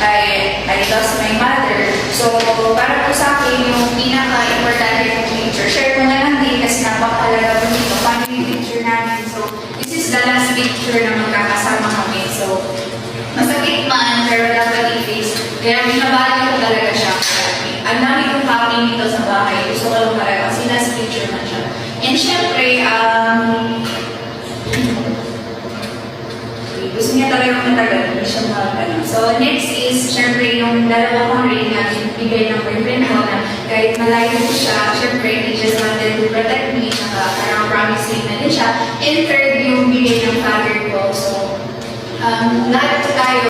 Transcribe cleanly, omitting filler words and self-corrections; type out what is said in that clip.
I lost my mother. So, para po sa akin, yung pinaka-importante yung picture. Share ko na lang din kasi napakalaga po dito. Family picture namin. So, this is the last picture na magkakasama kami. So, masakit man, pero dapat i-face. Kaya binabali ko talaga siya. Ang dami kong happy dito sa bahay. Gusto ko lang talaga kasi last picture man siya. And syempre, gusto niya talaga matagal, hindi siya makagano. So, next is, syempre, yung dalawa kong ring na bigay ng boyfriend ko na kahit malayo ko siya, syempre, he just wanted to protect me, saka parang promise ring na din siya. And third, yung bigay ng father ko. So, lahat tayo